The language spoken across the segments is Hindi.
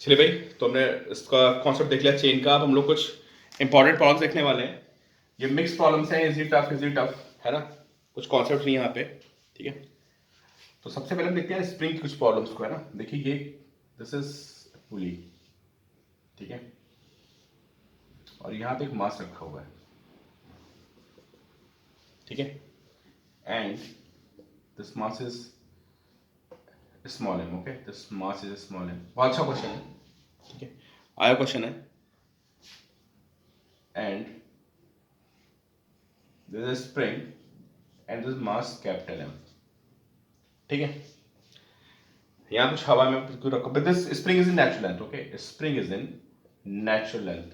चलिए भाई, तो हमने इसका कॉन्सेप्ट देख लिया चेन का। अब हम लोग कुछ इंपॉर्टेंट प्रॉब्लम्स देखने वाले हैं। ये मिक्स प्रॉब्लम्स हैं, इजी टफ है ना, कुछ कॉन्सेप्ट नहीं है यहाँ पे, ठीक है। तो सबसे पहले हम देखते हैं स्प्रिंग की कुछ प्रॉब्लम्स को, है ना। देखिए ये दिस इज पुली, ठीक है, और यहाँ पे एक मास रखा हुआ है, ठीक है, and this mass is small M, okay, this mass is small M. बहुत अच्छा क्वेश्चन है, ठीक है, आया क्वेश्चन है। And this is spring and this mass capital M, ठीक है। यहाँ कुछ हवा में कुछ रखो, but this spring is in natural length, okay, spring is in natural length.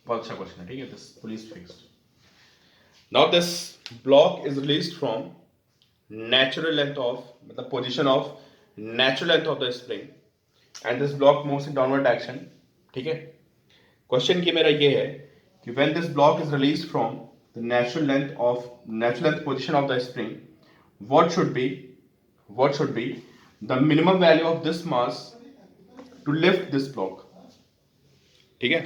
बहुत अच्छा क्वेश्चन है, ठीक है। This police fixed, now this block is released from natural length of, मतलब position of natural length of the spring, and this block moves in downward direction, ठीक है। क्वेश्चन की मेरा ये है कि when this block is released from the natural length position of the spring, what should be what should be the minimum value of this mass to lift this block, ठीक है।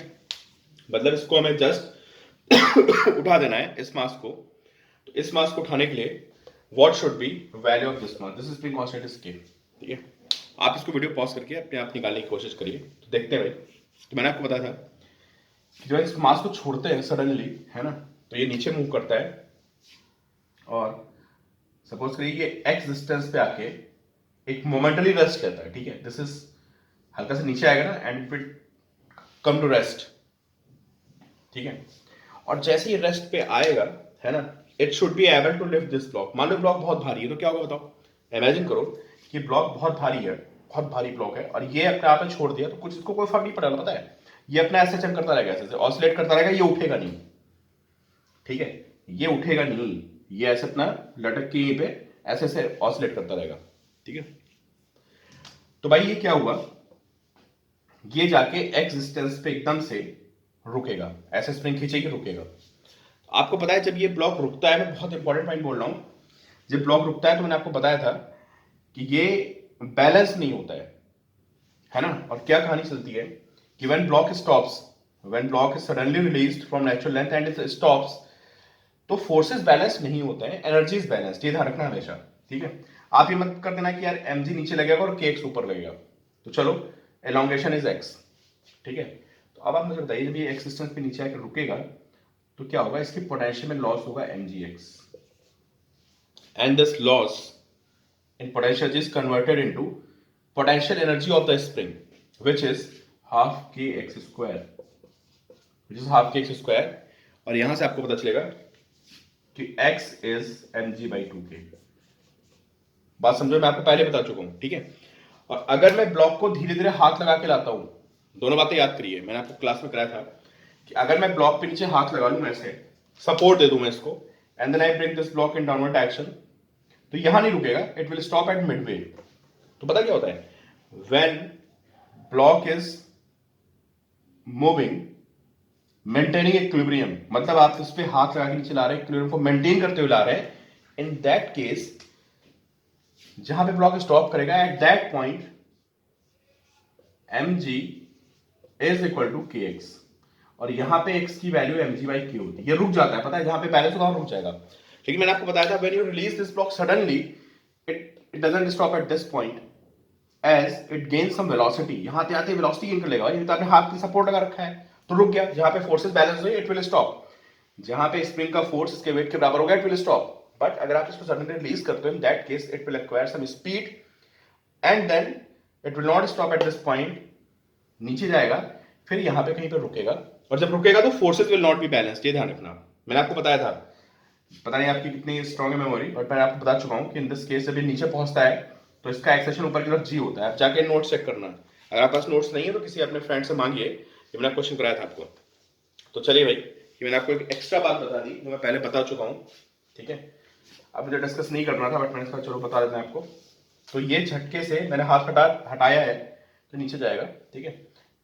मतलब इसको हमें जस्ट उठा देना है इस मास को। तो इस मास को उठाने के लिए what should be value of this mass, this is being constant is k, ठीक है। आप इसको वीडियो पॉज करके अपने आप निकालने की कोशिश करिए। तो देखते हैं भाई, तो मैंने आपको बताया था कि जब इस मास को छोड़ते हैं सडनली, है ना, तो ये नीचे मूव करता है, और सपोज करिए ये एक्स डिस्टेंस पे आके एक मोमेंटली रेस्ट लेता है, ठीक है। दिस इज हल्का से नीचे आएगा ना, and it come to rest, ठीक है। और जैसे ही रेस्ट पे आएगा, है ना, it should be able to lift this block. मान लो ब्लॉक बहुत भारी है, तो क्या होगा बताओ। इमेजिन करो कि ब्लॉक बहुत भारी है, बहुत भारी ब्लॉक है, और ये अपने आप में छोड़ दिया, तो कुछ इसको कोई फर्क नहीं पड़ेगा, पता है। ये अपना ऐसे चल करता रहेगा, ऐसे ऑसिलेट करता रहेगा, ये उठेगा नहीं, ठीक है, ये उठेगा नहीं, ये ऐसे अपना लटक के यहीं पे ऐसे ऐसे ऑसिलेट करता रहेगा, ठीक है। तो भाई ये क्या हुआ, ये जाके एक्स डिस्टेंस पे एकदम से रुकेगा, ऐसे स्प्रिंग खींचेगी, रुकेगा। आपको पता है जब ये ब्लॉक रुकता है, मैं बहुत इंपॉर्टेंट पॉइंट बोल रहा हूं, जब ब्लॉक रुकता है तो मैंने आपको बताया था कि ये बैलेंस नहीं होता है ना। और क्या कहानी चलती है कि when block stops, when block is suddenly released from natural length and it stops, तो फोर्सेस बैलेंस नहीं होते हैं, एनर्जी इज बैलेंस्ड, ये ध्यान रखना हमेशा, ठीक है। आप ये मत कर देना कि यार mg नीचे लगेगा और kx ऊपर लगेगा। तो चलो, एलोंगेशन इज x, ठीक है। तो अब आप मुझे बताइए, जब ये x डिस्टेंस पे नीचे आकर रुकेगा तो क्या होगा, इसकी पोटेंशियल में लॉस होगा mgx, and this loss in potential is converted into potential energy of the spring, which is half kx square, which is half kx square. और यहां से आपको पता चलेगा कि x इज mg/2k। बात समझो, मैं आपको पहले बता चुका हूं, ठीक है। और अगर मैं ब्लॉक को धीरे धीरे हाथ लगा के लाता हूं, दोनों बातें याद करिए, मैंने आपको क्लास में कराया था कि अगर मैं ब्लॉक पे नीचे हाथ लगा लूं, ऐसे सपोर्ट दे दूं मैं इसको, and then I bring this block in downward direction, तो यहां नहीं रुकेगा, it will stop at midway. तो पता क्या होता है, when block is moving maintaining equilibrium, मतलब आप उस पर हाथ लगा के नीचे ला रहे हैं, इक्विलिब्रियम को मेंटेन करते हुए ला रहे हैं, इन दैट केस जहां पे ब्लॉक स्टॉप करेगा, at that point mg is equal to kx, और यहां पे x की वैल्यू mg/k होती है, ये रुक जाता है, पता है, जहां पे बैलेंस होगा रुक जाएगा। लेकिन मैंने आपको बताया था when you release this block suddenly, it doesn't stop at this point as it gain some velocity, यहां पे आते वेलोसिटी गेन कर लेगा, ये तो आपने हाथ की सपोर्ट लगा रखा है, तो रुक गया। जहां पे फोर्सेस बैलेंस हुए, इट विल स्टॉप, जहां पे स्प्रिंग का फोर्स इसके वेट के बराबर होगा, इट विल स्टॉप। बट अगर आप इसको सडनली रिलीज करते हो, in that case it will acquire some speed, and then it will not stop at this point, नीचे जाएगा, फिर यहां पे कहीं पे रुकेगा, और जब रुकेगा तो forces will not be balanced, ये ध्यान रखना। मैंने आपको बताया था, पता नहीं आपकी कितनी स्ट्रॉन्ग है मेमोरी, बट मैंने आपको बता चुका हूं कि इन दिस केस जब ये नीचे पहुंचता है तो इसका एक्सेशन ऊपर की तरफ जी होता है। आप जाके नोट्स चेक करना, अगर आपके पास नोट्स नहीं है तो किसी अपने फ्रेंड से मांगिए, ये मैंने क्वेश्चन कराया था आपको। तो चलिए भाई, ये मैंने आपको एक एक्स्ट्रा बात बता दी जो मैं पहले बता चुका हूँ, ठीक है। अब मुझे डिस्कस नहीं करना था, बट मैंने इसका चलो बता देता हूं आपको। तो ये झटके से मैंने हाथ हटाया है, तो नीचे जाएगा, ठीक है,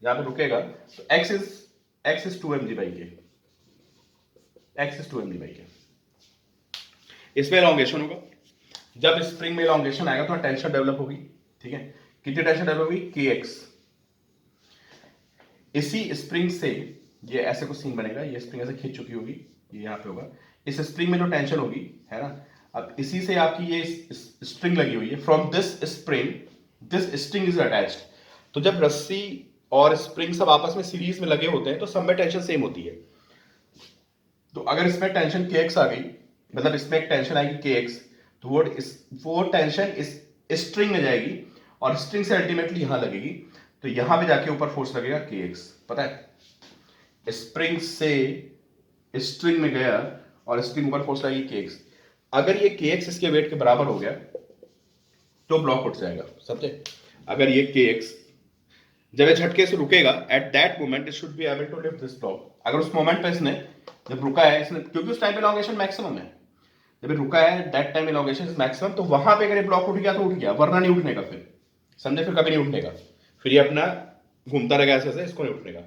यहाँ पे रुकेगा, तो x is 2mg/k, x is 2mg/k। इसमें एलोंगेशन होगा, जब स्प्रिंग में एलोंगेशन आएगा तो टेंशन डेवलप होगी, ठीक है, कितनी टेंशन डेवलप होगी, kx। इसी स्प्रिंग से ये ऐसे कुछ सीन बनेगा, ये स्प्रिंग ऐसे खींच चुकी होगी, ये यहाँ पे होगा, इस स्प्रिंग में जो टेंशन होगी है ना, अब इसी से आपकी ये स्प्रिंग लगी हुई है, from this spring this spring is attached. तो जब रस्सी और स्प्रिंग सब आपस में सीरीज में लगे होते हैं तो सब में टेंशन सेम होती है। तो अगर इसमें टेंशन kx आ गई, मतलब इसमें एक टेंशन आएगी kx, तो वो टेंशन इस स्ट्रिंग में जाएगी और स्ट्रिंग से अल्टीमेटली यहां लगेगी, तो यहां पे जाके ऊपर फोर्स लगेगा kx। पता है, स्प्रिंग से स्ट्रिंग में गया और स्ट्रिंग ऊपर फोर्स लगेगी kx। अगर ये kx इसके वेट के बराबर हो गया तो ब्लॉक उठ जाएगा, समझे। अगर ये kx जब ये झटके से रुकेगा, at that moment it should be able to lift this block. अगर उस मोमेंट पे इसने जब रुका है, इसने क्योंकि उस टाइम पे इलॉन्गेशन मैक्सिमम है, जब ये रुका है that time elongation is maximum, तो वहां पे अगर ये ब्लॉक उठ गया तो उठ गया, वरना नहीं उठने का, फिर समझे, फिर कभी नहीं उठने का, फिर ये अपना घूमता रहेगा ऐसे, इसको नहीं उठने का।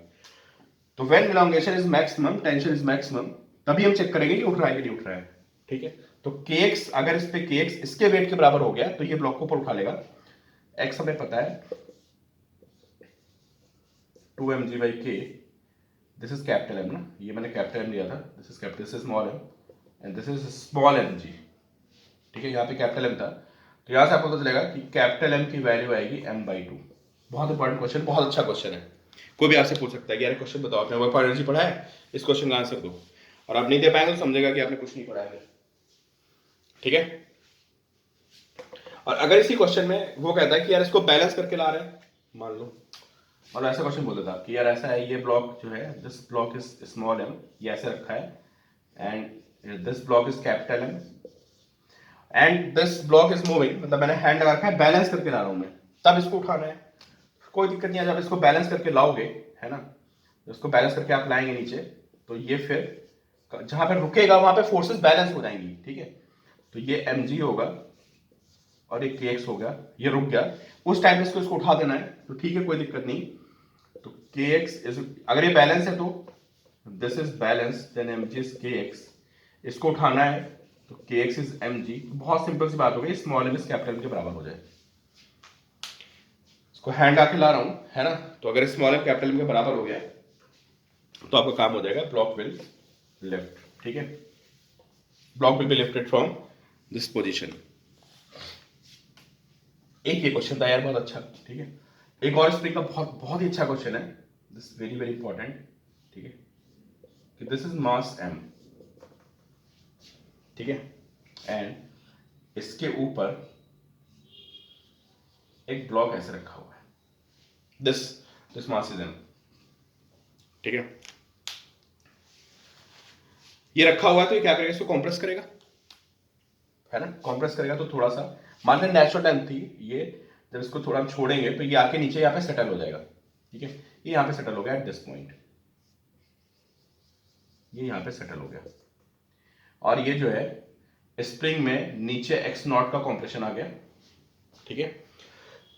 तो when elongation is maximum, tension is maximum, तभी हम चेक करेंगे कि उठ रहा है कि नहीं उठ रहा है, ठीक है। तो kx, अगर इस पे kx इसके वेट के बराबर हो गया तो ये ब्लॉक को ऊपर उठा लेगा। x हमें पता है 2mg/k, this is capital M ना, ये मैंने कैपिटल एम लिया था, this is capital, this is small M and this is small mg, ठीक है। यहाँ पे कैपिटल एम था, तो यहाँ से आपको पता चलेगा कि कैपिटल एम की वैल्यू आएगी m/2। बहुत इंपॉर्टेंट क्वेश्चन, बहुत अच्छा क्वेश्चन है, कोई भी आपसे पूछ सकता है कि यार क्वेश्चन बताओ, आपने वर्क फॉर एनर्जी पढ़ा है, इस क्वेश्चन का आंसर दो, और आप नहीं दे पाएंगे तो समझेगा कि आपने कुछ नहीं पढ़ा है, ठीक है। और अगर इसी क्वेश्चन में वो कहता है कि यार इसको बैलेंस करके ला रहे हैं, मान लो, और ऐसा क्वेश्चन बोल देता कि यार ऐसा है, ये ब्लॉक जो है, this block is small M, ये ऐसे रखा है, and this block is capital M and this block is moving, मतलब मैंने हैंड लगा रखा है, बैलेंस करके ला रहा हूं मैं, तब इसको उठाना है, कोई दिक्कत नहीं है। जब इसको बैलेंस करके लाओगे, है ना, इसको बैलेंस करके आप लाएंगे नीचे, तो ये फिर जहां पे रुकेगा वहां पे फोर्सेस बैलेंस हो जाएंगी, ठीक है। तो ये mg होगा और ये kx हो गया, ये रुक गया, उस टाइम पे इसको उठा देना है, तो ठीक है, कोई दिक्कत नहीं। तो kx इज, अगर ये बैलेंस है तो this is balance, then mg is kx, इसको उठाना है तो kx इज mg। बहुत सिंपल सी बात हो गई, small M is capital M के बराबर हो जाए। इसको हैंड आके ला रहा हूं, है ना, तो अगर स्मॉल एम कैपिटल एम के बराबर हो गया तो आपका काम हो जाएगा, ब्लॉक विल लिफ्ट, ठीक है, block will be lifted from this position. एक ये क्वेश्चन था यार बहुत अच्छा, ठीक है। एक और स्प्रिंग का बहुत बहुत ही अच्छा क्वेश्चन है, दिस वेरी वेरी इंपॉर्टेंट, ठीक है, कि दिस इज मास m, ठीक है, एंड इसके ऊपर एक ब्लॉक ऐसे रखा हुआ है, दिस मास इज m, ठीक है। ये रखा हुआ है तो ये क्या करेगा, इसको कॉम्प्रेस करेगा, है ना, कॉम्प्रेस करेगा, तो थोड़ा सा मान लें नेचुरल लेंथ थी ये, जब इसको थोड़ा हम छोड़ेंगे तो ये आके नीचे यहाँ पे सेटल हो जाएगा, ठीक है, ये यहाँ पे सेटल हो गया एट दिस पॉइंट, ये यहाँ पे सेटल हो गया, और ये जो है स्प्रिंग में नीचे x0 का कॉम्प्रेशन आ गया, ठीक है।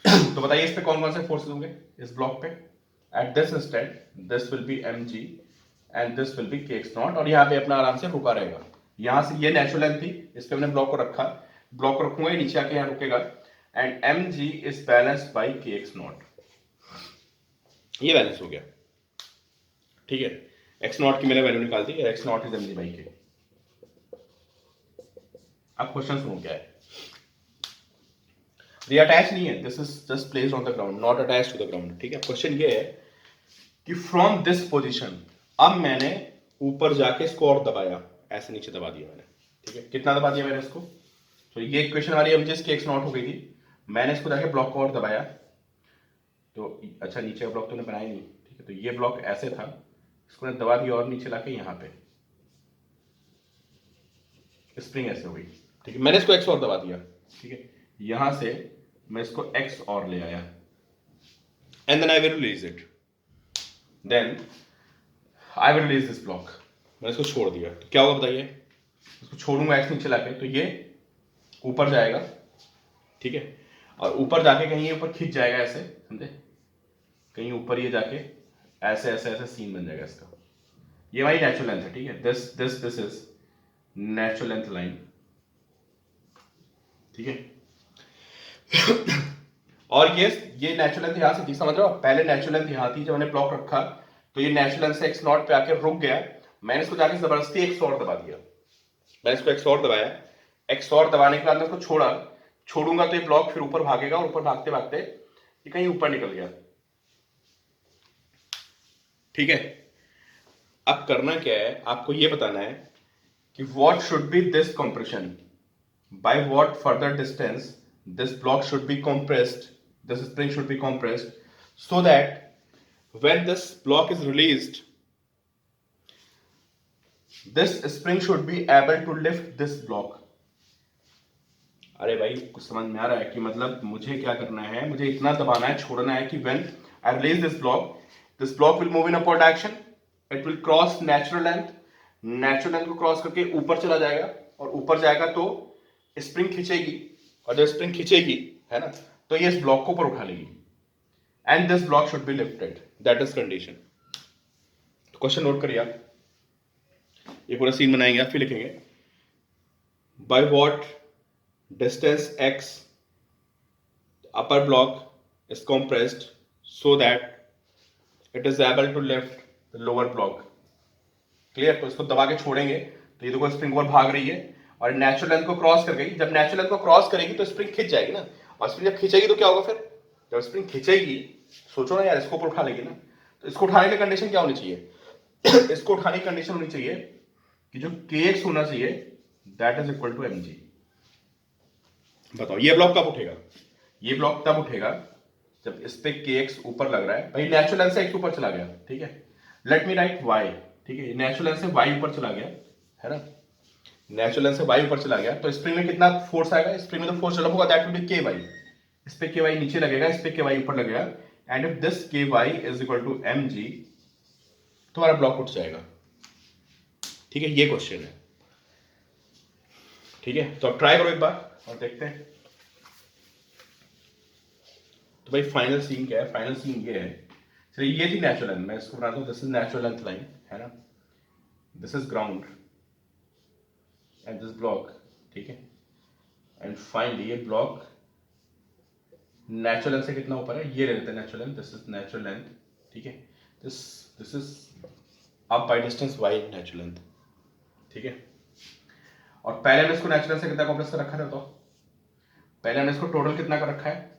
तो बताइए इस पे कौन कौन से फोर्सेस होंगे इस ब्लॉक पे, at this instant this will be mg and this will be kx0, और यहाँ पे अपना आराम से रुका रहेगा। यहाँ से ये नेचुरल लेंथ थी, इस पे हमने ब्लॉक को रखा, ब्लॉक को रखूंगा, नीचे आके यहाँ रुकेगा, and mg is balanced bye kx0, ये बैलेंस हो गया, ठीक है। x0 की मैंने वैल्यू निकाल दी, x0 is mg by k। अब क्वेश्चन सुनो क्या है, ये अटैच नहीं है, this is just placed on the ground, not attached to the ground, ठीक है। क्वेश्चन ये है कि फ्रॉम दिस पोजीशन, अब मैंने ऊपर जाके इसको और दबाया, ऐसे नीचे दबा दिया मैंने, ठीक है, कितना दबा दिया मैंने इसको, तो ये इक्वेशन हमारी mg की x0 हो गई थी, मैंने इसको जाके ब्लॉक को और दबाया, तो अच्छा नीचे का ब्लॉक तो बनाया नहीं, ठीक है, तो ये ब्लॉक ऐसे था, इसको मैंने दबा दिया और नीचे लाके यहाँ पे स्प्रिंग ऐसे हो गई, ठीक है, मैंने इसको x और दबा दिया, ठीक है, यहां से मैं इसको x और ले आया, and then I will release it, then I will release this block, मैंने इसको छोड़ दिया, तो क्या होगा बताइए, इसको छोड़ूंगा x नीचे लाके, तो ये ऊपर जाएगा, ठीक है, और ऊपर जाके कहीं ऊपर खींच जाएगा ऐसे, समझे, कहीं ऊपर ये जाके ऐसे ऐसे ऐसे सीन बन जाएगा इसका, ये हमारी नेचुरल लेंथ है, ठीक है, this this this is natural length line, ठीक है। और ये नेचुरल लेंथ यहाँ से थी, समझ रहे हो? पहले नेचुरल लेंथ यहाँ थी, जब मैंने ब्लॉक रखा तो ये नेचुरल लेंथ से एक्स नॉट पे आके रुक गया, मैंने इसको जाके जबरदस्ती एक्स और दबा दिया, मैंने इसको एक्स और दबाया, एक्स और दबाने के बाद मैं इसको छोड़ूंगा तो ये ब्लॉक फिर ऊपर भागेगा और ऊपर भागते भागते ये कहीं ऊपर निकल गया। ठीक है, अब करना क्या है, आपको ये बताना है कि what should be this compression, by what further distance this block should be compressed, this spring should be compressed, so that when this block is released this spring should be able to lift this block। अरे भाई कुछ समझ में आ रहा है कि मतलब मुझे क्या करना है, मुझे इतना दबाना है, छोड़ना है कि when I release this block will move in upward direction, it will cross natural length को क्रॉस करके ऊपर चला जाएगा, और ऊपर जाएगा तो स्प्रिंग खींचेगी, और जब स्प्रिंग खींचेगी है ना तो ये इस ब्लॉक को ऊपर उठा लेगी, and this block should be lifted, that is condition. तो क्वेश्चन नोट करिए आप, ये पूरा सीन बनाएंगे आप, फिर लिखेंगे by what distance X upper block is compressed so that it is able to lift the lower block. Clear? तो इसको दबा के छोड़ेंगे तो ये देखो स्प्रिंग ऊपर भाग रही है और नेचुरल लेंथ को क्रॉस कर गई, जब नेचुरल लेंथ को क्रॉस करेगी तो स्प्रिंग खिंच जाएगी ना, और स्प्रिंग जब खिंचेगी तो क्या होगा फिर, जब स्प्रिंग खिंचेगी सोचो ना यार, इसको ऊपर उठा लेगी ना, तो इसको उठाने की कंडीशन क्या होनी चाहिए इसको उठाने की कंडीशन होनी चाहिए कि जो kx होना चाहिए that is equal to mg। बताओ ये ब्लॉक कब उठेगा, ये ब्लॉक तब उठेगा जब इस पे kx ऊपर लग रहा है, भाई नेचुरल लेंथ से x ऊपर चला गया, ठीक है, लेट मी राइट y, ठीक है, नेचुरल लेंथ से y ऊपर चला गया है ना, नेचुरल लेंथ से y ऊपर चला गया तो स्प्रिंग में कितना फोर्स आएगा, स्प्रिंग में तो फोर्स चला होगा, दैट विल बी ky, इस पे ky नीचे लगेगा, इस पे ky ऊपर लगेगा, and if this ky is equal to mg तो हमारा ब्लॉक उठ जाएगा। ठीक है, ये क्वेश्चन है। ठीक है, तो अब ट्राई करो एक बार और देखते हैं। तो भाई फाइनल सीन क्या है, फाइनल सीन ये है, चलिए ये थी नेचुरल लेंथ, मैं इसको बनाता हूँ, this is natural length line है ना, this is ground and this block, ठीक है, एंड फाइनली ये ब्लॉक नेचुरल लेंथ से कितना ऊपर है, ये ले लेते हैं natural length, this is natural length, ठीक है, this is up by distance y natural length, ठीक है, और पहले हमने इसको नेचुरल से कितना कॉम्प्रेस कर रखा है, तो पहले हमने इसको टोटल कितना कर रखा है,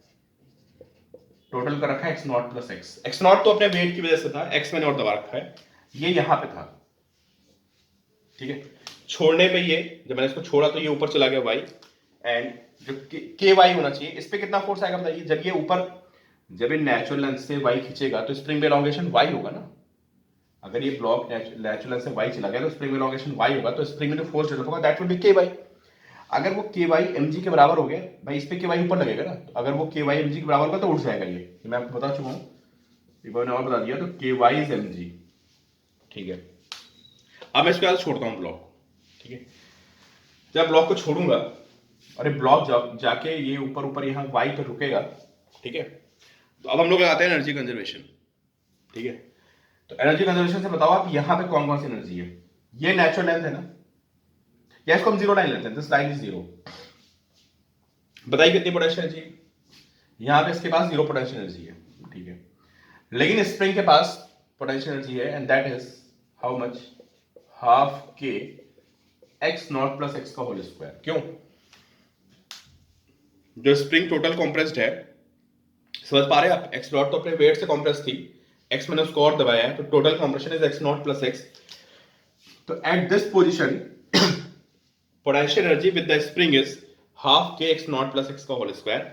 टोटल कर रखा है x not plus x, x not तो अपने वेट की वजह से था, x मैंने और दबा रखा है, ये यहां पे था, ठीक है, छोड़ने पे ये जब मैंने इसको छोड़ा तो ये ऊपर चला गया y, एंड जो के वाई होना चाहिए, इस पे कितना फोर्स आएगा बताइए, जब ये ऊपर, जब ये नेचुरल लेंथ से y खींचेगा तो स्प्रिंग में एलोंगेशन y होगा ना, अगर ये ब्लॉक नेचुरल लेंथ से y चला गया तो स्प्रिंग में एलोंगेशन y होगा, तो स्प्रिंग में जो फोर्स डेवलप होगा दैट विल बी के वाई, अगर वो के वाई mg के बराबर हो गया, भाई इस पे के वाई ऊपर लगेगा ना, तो अगर वो के वाई mg के बराबर होगा तो उठ जाएगा, ये मैं आपको बता चुका हूँ, एक बार मैंने और बता दिया, तो के वाई इज mg, ठीक है। अब मैं इसके बाद छोड़ता हूँ ब्लॉक, ठीक है, जब ब्लॉक को छोड़ूंगा और ये ब्लॉक जाके ये ऊपर ऊपर यहाँ y पे रुकेगा, ठीक है, तो अब हम लोग लगाते हैं एनर्जी कंजर्वेशन, ठीक है, तो एनर्जी कंजर्वेशन से बताओ आप यहाँ पे कौन कौन सी एनर्जी है, ये नेचुरल लेंथ है ना, या इसको हम जीरो लाइन लेते हैं, दिस लाइन इज जीरो, बताइए कितनी पोटेंशियल एनर्जी, यहाँ पे इसके पास जीरो पोटेंशियल एनर्जी है, ठीक है, लेकिन स्प्रिंग के पास पोटेंशियल एनर्जी है, and that is how much, half के एक्स नॉट प्लस एक्स का होल स्क्वायर। क्यों? जो स्प्रिंग टोटल कॉम्प्रेस्ड है, समझ पा रहे हैं आप, एक्स नॉट तो अपने वेट से कॉम्प्रेस थी, एक्स मैंने उसको और दबाया है, तो total compression is x naught plus x, तो at this position potential energy with the spring is half k x naught plus x का whole square,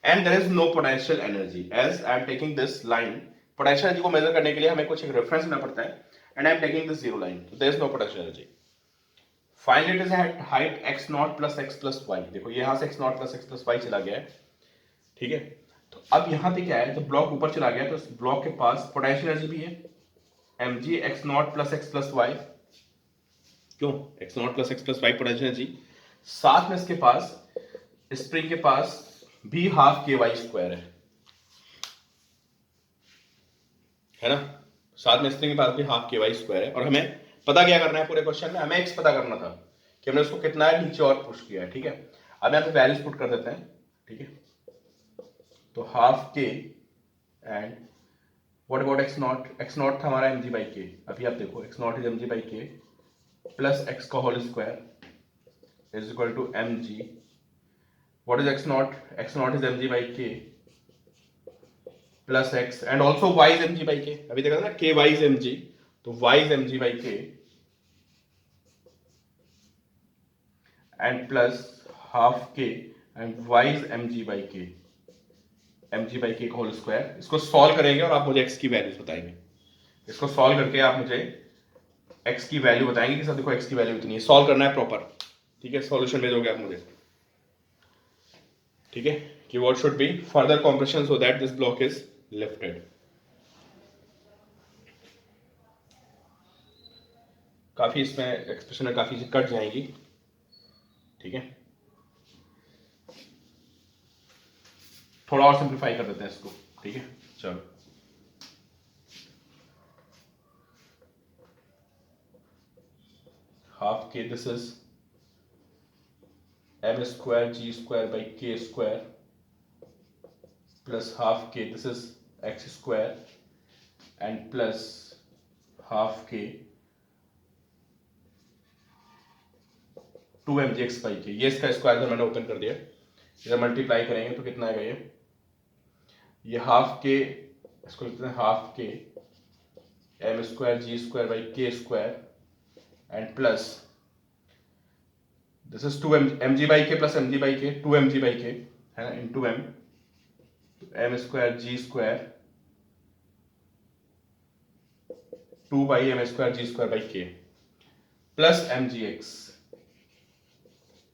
and there is no potential energy as I am taking this line, potential energy को measure करने के लिए हमें कुछ एक reference लेना पड़ता है, and I am taking this zero line, so there is no potential energy. Finally it is at height x naught plus x plus y, देखो यहाँ से x naught plus x plus y चला गया है, ठीक है, तो अब यहाँ पे क्या है, जब ब्लॉक ऊपर चला गया तो इस ब्लॉक के पास पोटेंशियल एनर्जी भी है mg x naught plus x plus y, क्यों, x not plus X plus Y potential energy, साथ में इसके पास स्प्रिंग के पास भी हाफ के वाई स्क्वायर है ना, साथ में स्प्रिंग के पास भी हाफ के वाई स्क्वायर है, और हमें पता क्या करना है पूरे क्वेश्चन में, हमें x पता करना था कि हमने उसको कितना है नीचे और पुश किया है, ठीक है, अब यहाँ पे वैल्यूज पुट कर देते हैं, ठीक है, तो half k and what about x naught? X naught था हमारा mg बाई के. अभी आप देखो x naught is mg by k plus x का whole square is equal to mg. What is x naught? X naught is mg by k plus x and also y is mg by k. अभी देखा था ना के y इज mg, तो y is mg by k and plus half k and y is mg by के, mg बाई के होल स्क्वायर. इसको सॉल्व करेंगे और आप मुझे x की वैल्यूज बताएंगे. इसको सॉल्व करके आप मुझे x की वैल्यू बताएंगे कि सर देखो x की वैल्यू इतनी है. सॉल्व करना है प्रॉपर, ठीक है. सॉल्यूशन भेजोगे आप मुझे, ठीक है, कि what should be further compression so that this block is lifted. काफी इसमें एक्सप्रेशन में काफी कट जाएंगी, ठीक है. थोड़ा और सिंप्लीफाई कर देते हैं इसको, ठीक है. चलो half k this is m square g square by k square plus half k this is x square and plus half k 2mgx by के. ये इसका स्क्वायर जो मैंने ओपन कर दिया, इधर मल्टीप्लाई करेंगे तो कितना आएगा ये हाफ के, इसको लिखते हैं half k m square g square by k square and plus this is 2 mg by k plus mg by k 2 mg by k है ना into m square g square 2 by m square g square by k plus mgx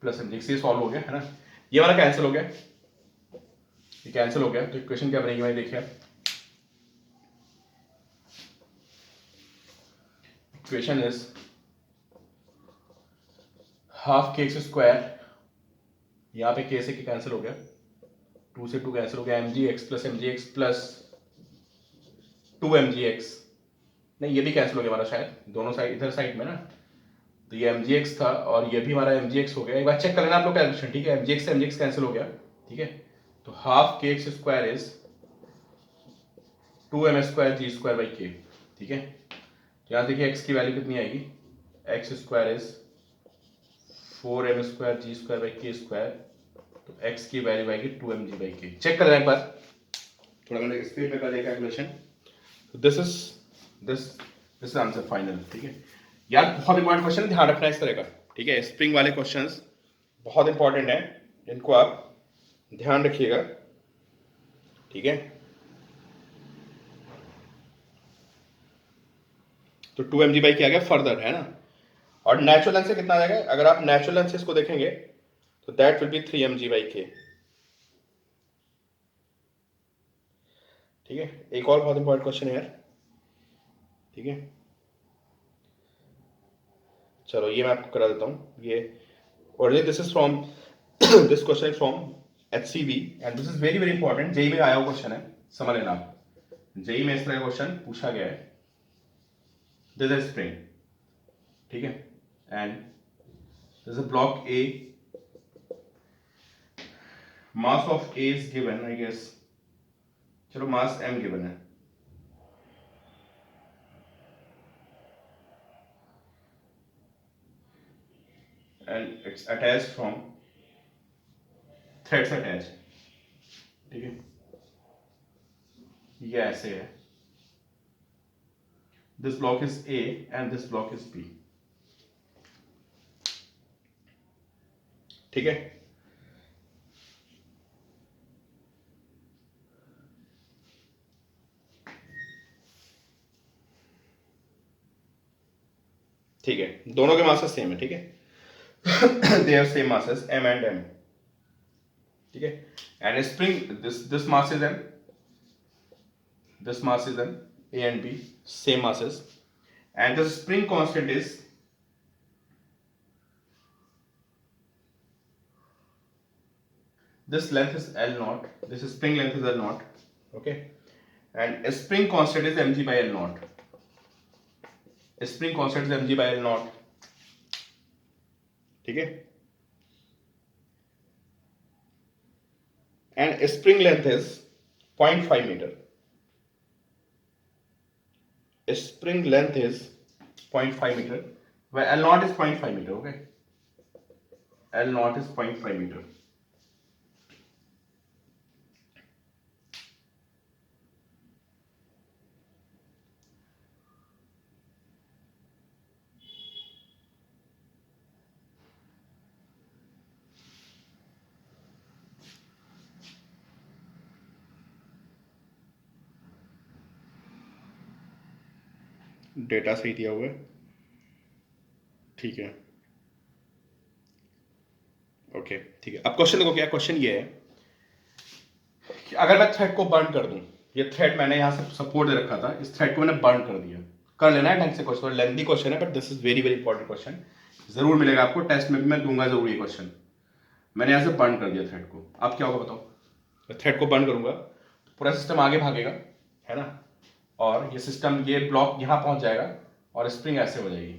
plus mgx. ये सॉल्व हो गया है ना. ये वाला कैंसिल हो गया, ये कैंसिल हो गया. तो इक्वेशन क्या बनेगी भाई देखिए. इक्वेशन इज हाफ के एक्स स्क्वायर, यहाँ पे के से के कैंसिल हो गया, 2 से 2 कैंसिल हो गया, mg x plus mg x plus 2 mg x. नहीं ये भी कैंसिल हो गया हमारा शायद, दोनों साइड इधर साइड में ना. तो ये mg x था और ये भी हमारा mg x हो गया. एक बार चेक कर लेना आप लोग कैलकुलेशन, ठीक है. mg x से mg x कैंसिल हो गया, ठीक है. तो हाफ के x square is 2m square g square by के, ठीक है. तो यहाँ देखिए x की वैल्यू कितनी आएगी, x square is 4m square g square by k square. तो x की वैल्यू आएगी 2mg बाई के. चेक कर लेना एक बार, थोड़ा मैंने स्पीड में कर दिया calculation. This is answer final, ठीक है. यार बहुत इंपॉर्टेंट क्वेश्चन, ध्यान रखना इस तरह का, ठीक है. स्प्रिंग वाले क्वेश्चंस बहुत इंपॉर्टेंट है, इनको आप ध्यान रखिएगा, ठीक है. तो 2mg बाई के आ गया फर्दर, है ना. और नेचुरल लेंथ से कितना आ जाएगा? अगर आप नेचुरल लेंथ से इसको देखेंगे तो that will be 3mg by के, ठीक है. एक और बहुत इंपॉर्टेंट क्वेश्चन है यार, ठीक है. चलो ये मैं आपको करा देता हूँ. ये originally this is from this question is from HCV and this is very very important. JEE में आया हुआ क्वेश्चन है, समझ लेना आप. जेई में इस तरह का क्वेश्चन पूछा गया है. दिस इज स्प्रिंग, ठीक है, and this is block A. Mass of A is given, I guess. चलो मास m गिवन है, and it's attached from threads attached, ठीक है. ये ऐसे है. this block is A and this block is B, ठीक है. ठीक है, दोनों के मासेस सेम है, ठीक है. they have same masses m and m, ठीक है. and spring this mass is m, this mass is m, A and B same masses, and the spring constant is this length is L naught, this spring length is L naught, okay, and spring constant is mg by L naught. spring constant is mg by L naught, ठीक है. and spring length is 0.5 metre, spring length is 0.5 meter, where L naught is 0.5 meter. Okay, L naught is 0.5 meter. Data सही दिया हुआ है, ठीक है, ओके ठीक है। अब क्वेश्चन देखो, क्या क्वेश्चन ये है कि अगर मैं थ्रेड को बर्न कर दूं, ये थ्रेड मैंने यहाँ से सपोर्ट दे रखा था, इस थ्रेड को मैंने बर्न कर दिया, कर लेना है ढंग से क्वेश्चन, लेंथी क्वेश्चन है but this is very very important question, जरूर मिलेगा आपको टेस्ट में भी, मैं दूंगा जरूर ये क्वेश्चन। मैंने यहाँ से बर्न कर दिया थ्रेड को, अब क्या होगा बताओ, थ्रेड को बर्न करूंगा तो पूरा सिस्टम आगे भागेगा, है ना, और ये सिस्टम, ये ब्लॉक यहाँ पहुंच जाएगा और स्प्रिंग ऐसे हो जाएगी,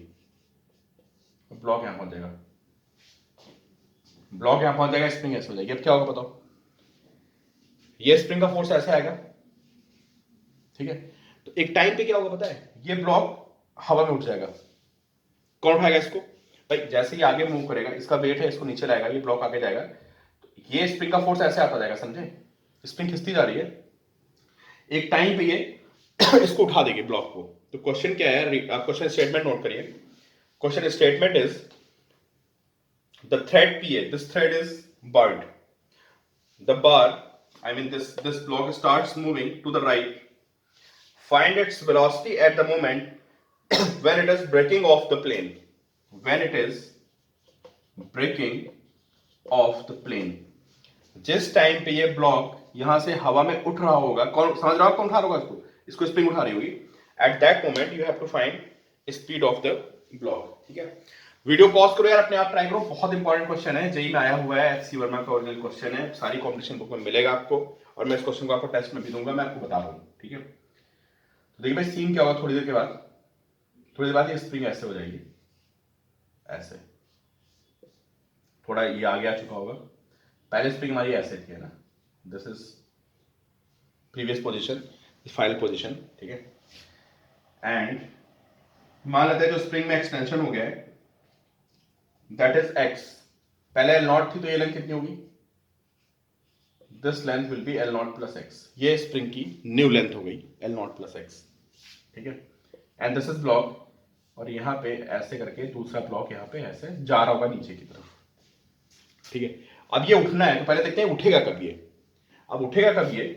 ब्लॉक यहाँ पहुंच जाएगा, ब्लॉक यहाँ पहुंच जाएगा, स्प्रिंग ऐसे हो जाएगी। अब क्या होगा बताओ, ये स्प्रिंग का फोर्स ऐसे आएगा, ठीक है, तो एक टाइम पे क्या होगा पता है, ये ब्लॉक हवा में उठ जाएगा, कौन उठाएगा इसको भाई, जैसे ही आगे मूव करेगा, इसका वेट है, इसको नीचे लाएगा, ये ब्लॉक आगे जाएगा, तो ये स्प्रिंग का फोर्स ऐसे आता जाएगा, समझे, स्प्रिंग खिंचती जा रही है, एक टाइम पे ये इसको उठा देगी ब्लॉक को। तो क्वेश्चन क्या है, आप क्वेश्चन स्टेटमेंट नोट करिए, question statement is the thread PA, this thread is burned, the bar, I mean this block starts moving to the right, find its velocity at the moment when it is breaking off the plane, when it is breaking off the plane, जिस टाइम पे ये ब्लॉक यहां से हवा में उठ रहा होगा, कौन समझ रहा होगा, कौन उठा रहा होगा इसको स्प्रिंग उठा रही होगी, at that moment you have to find speed of the block, ठीक है। वीडियो पॉज करो यार, अपने आप ट्राई करो, बहुत इंपॉर्टेंट क्वेश्चन है, जेई में आया हुआ है, FC वर्मा का ओरिजिनल क्वेश्चन है, सारी कॉम्पिटिशन बुक में मिलेगा आपको, और मैं इस क्वेश्चन को आपको टेस्ट में भी दूंगा, मैं आपको बता रहा हूँ, ठीक है। तो देखिए भाई, सीन क्या होगा, थोड़ी देर के बाद, थोड़ी देर बाद ये स्प्रिंग ऐसे हो जाएगी, ऐसे, थोड़ा ये आगे आ चुका होगा, पहले स्प्रिंग हमारी ऐसे थी, है ना, this is previous position, final position, ठीक है, एंड मान लेते हैं जो स्प्रिंग में एक्सटेंशन हो गया है दैट इज x, पहले L नॉट थी तो ये लेंथ कितनी होगी, this length will be L not plus x, ये स्प्रिंग की न्यू लेंथ हो गई L नॉट प्लस x, ठीक है, एंड दिस इज ब्लॉक, और यहाँ पे ऐसे करके दूसरा ब्लॉक यहाँ पे ऐसे जा रहा होगा नीचे की तरफ, ठीक है। अब ये उठना है तो पहले देखते हैं उठेगा कब ये, अब उठेगा कब ये,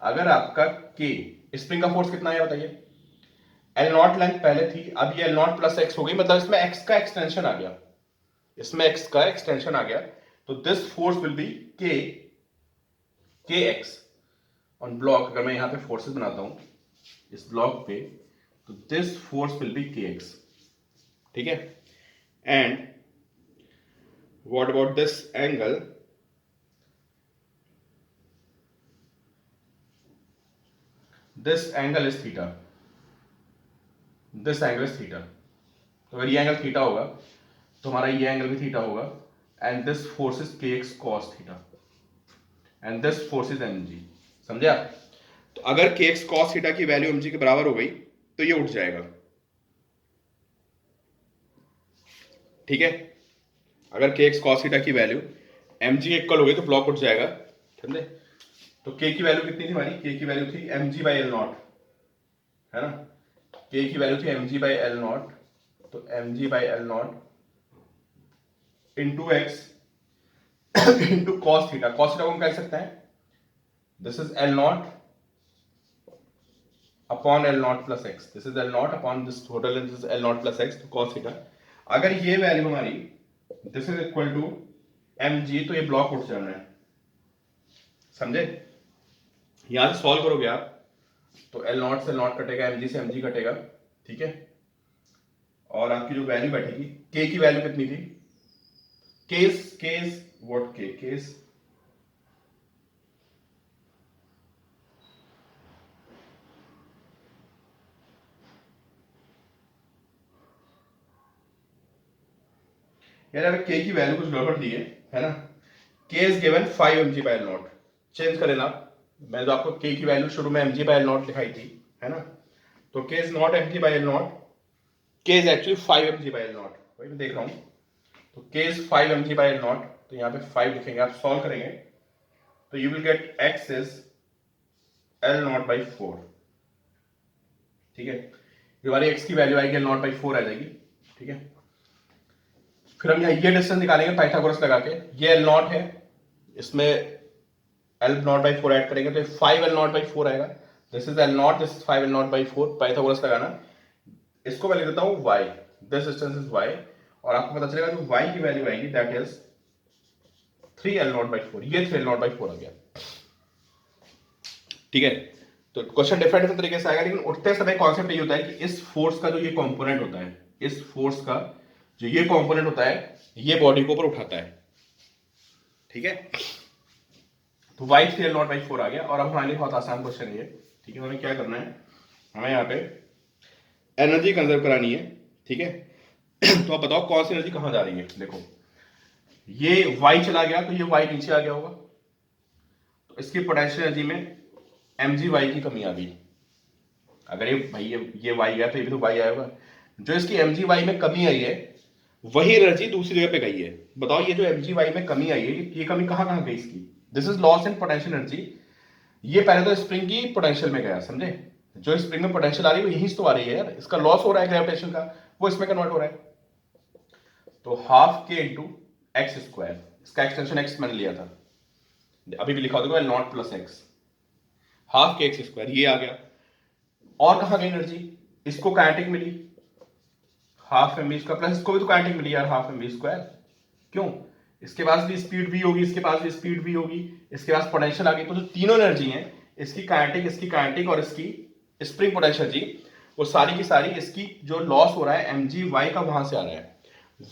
अगर आपका K, स्प्रिंग का फोर्स कितना है बताइए, L नॉट लेंथ पहले थी, अब ये L नॉट प्लस x हो गई, मतलब इसमें x का एक्सटेंशन आ गया, इसमें x का एक्सटेंशन आ गया, तो this force will be kx on block, अगर मैं यहां पे फोर्सेस बनाता हूं इस ब्लॉक पे, तो this force will be kx, ठीक है, and what about this angle, this angle is theta, this angle is theta, तो अगर ये एंगल थीटा होगा तो हमारा ये एंगल भी थीटा होगा, and this force is kx cos theta, and this force is mg, समझे आप, तो अगर kx cos थीटा की वैल्यू mg के बराबर हो गई तो ये उठ जाएगा, ठीक है, अगर kx cos थीटा की वैल्यू mg इक्वल हो गई तो ब्लॉक उठ जाएगा, समझे, तो k की वैल्यू कितनी थी हमारी, k की वैल्यू थी mg बाई एल नॉट, है ना, k की वैल्यू थी mg बाई एल नॉट, तो mg by L not into X into cos theta, cos theta को हम कह सकते हैं this is L not upon L not plus X, this is L not upon this total, this is L not plus x, तो कॉस थीटा, अगर ये वैल्यू हमारी this is equal to mg, तो ये ब्लॉक उठ जाना है, समझे, यहां से सॉल्व करोगे आप तो एल नॉट से नॉट कटेगा, mg से mg कटेगा, ठीक है, और आपकी जो वैल्यू बैठेगी, k की वैल्यू कितनी थी, केस व्हाट केस, यार अगर k की वैल्यू कुछ गड़बड़ दी है ना, k is given 5 mg by not, change कर लेना मैंने तो आपको के की वैल्यू शुरू में mg by L0 लिखाई थी, है ना। तो k is not mg by L0, k is actually 5 mg by L0, वही मैं देख रहा हूँ। तो k is 5 mg by L0, तो यहाँ पे 5 लिखेंगे, आप सॉल्व करेंगे तो you will get x is L0 by 4, ठीक है। हमारी x की वैल्यू आएगी L0 by 4 आ जाएगी, ठीक है। फिर हम यहाँ ये डिस्टेंस निकालेंगे पाइथागोरस लगा के, ये L0 है, इसमें L0 by 4 ऐड करेंगे तो 5 L0 by 4 आएगा। This is L0, this is 5 L0 by 4, Pythagoras लगाना। इसको मैं लिख देता हूँ y, this distance is y, और आपको पता चलेगा जो y की वैल्यू आएगी दैट इज 3 L0 by 4, ये 3 L0 by 4 आ गया, ठीक है। तो क्वेश्चन डिफरेंट तरीके से आएगा, लेकिन उठते समय कॉन्सेप्ट ये होता है कि इस फोर्स का जो ये कंपोनेंट होता है, इस फोर्स का जो ये कंपोनेंट होता है, ये बॉडी को ऊपर उठाता है, ठीक है। तो y 3 L0 by 4 आ गया, और अब हमारे लिए बहुत आसान क्वेश्चन है ये, ठीक है। हमें क्या करना है, हमें यहाँ पे एनर्जी कंजर्व करानी है, ठीक है। तो आप बताओ कौन सी एनर्जी कहां जा रही है। देखो ये y चला गया तो ये y नीचे आ गया होगा, तो इसकी पोटेंशियल एनर्जी में mgy की कमी आ गई। अगर ये भाई ये y गया तो ये भी तो y आया होगा। जो इसकी mgy में कमी आई है वही एनर्जी दूसरी जगह पे गई है। बताओ ये जो mgy में कमी आई है, ये कमी कहां कहां गई इसकी। This is loss in potential energy. ये पहले तो स्प्रिंग की पोटेंशियल में गया, समझे। जो स्प्रिंग में पोटेंशियल आ रही है वो यहीं से तो आ रही है यार, इसका लॉस हो रहा है ग्रेविटेशन का, वो इसमें कन्वर्ट हो रहा है। तो हाफ के इंटू एक्स स्क्वायर, इसका एक्सटेंशन एक्स मैंने लिया था, अभी भी लिखा होगा नॉट प्लस एक्स, हाफ के एक्स स्क्वायर, ये आ गया। और कहां गई एनर्जी, इसको काइनेटिक मिली हाफ एम स्क्वायर, प्लस इसको भी तो काइनेटिक मिली यार हाफ एम स्क्वायर। क्यों, इसके पास भी स्पीड भी होगी, इसके पास भी स्पीड भी होगी, इसके पास पोटेंशियल आ गई। तो जो तीनों एनर्जी हैं, इसकी काइनेटिक और इसकी स्प्रिंग पोटेंशियल जी, वो सारी की सारी इसकी जो लॉस हो रहा है mg y का वहां से आ रहा है।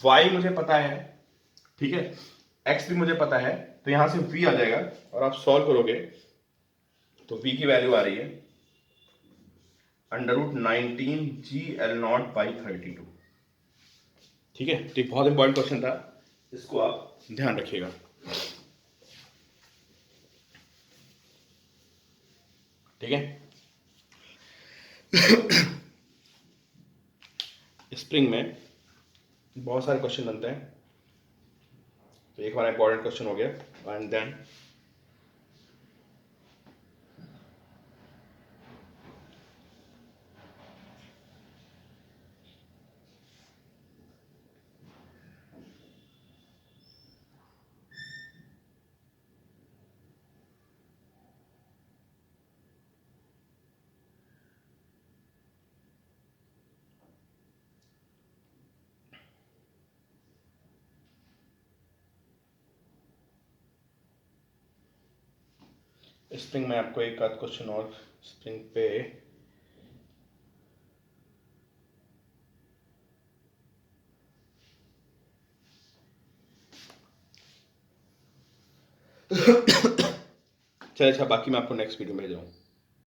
y मुझे पता है, ठीक है, x भी मुझे पता है, तो यहां से v आ जाएगा, और आप सॉल्व करोगे तो v की वैल्यू आ रही है √19 GL0/32, ठीक है। तो बहुत इंपॉर्टेंट क्वेश्चन था, इसको आप ध्यान रखिएगा, ठीक है। स्प्रिंग में बहुत सारे क्वेश्चन बनते हैं, तो एक हमारा इंपॉर्टेंट क्वेश्चन हो गया, एंड देन स्प्रिंग में आपको एक आध क्वेश्चन और स्प्रिंग पे चलिए, अच्छा बाकी मैं आपको नेक्स्ट वीडियो में ले जाऊँ।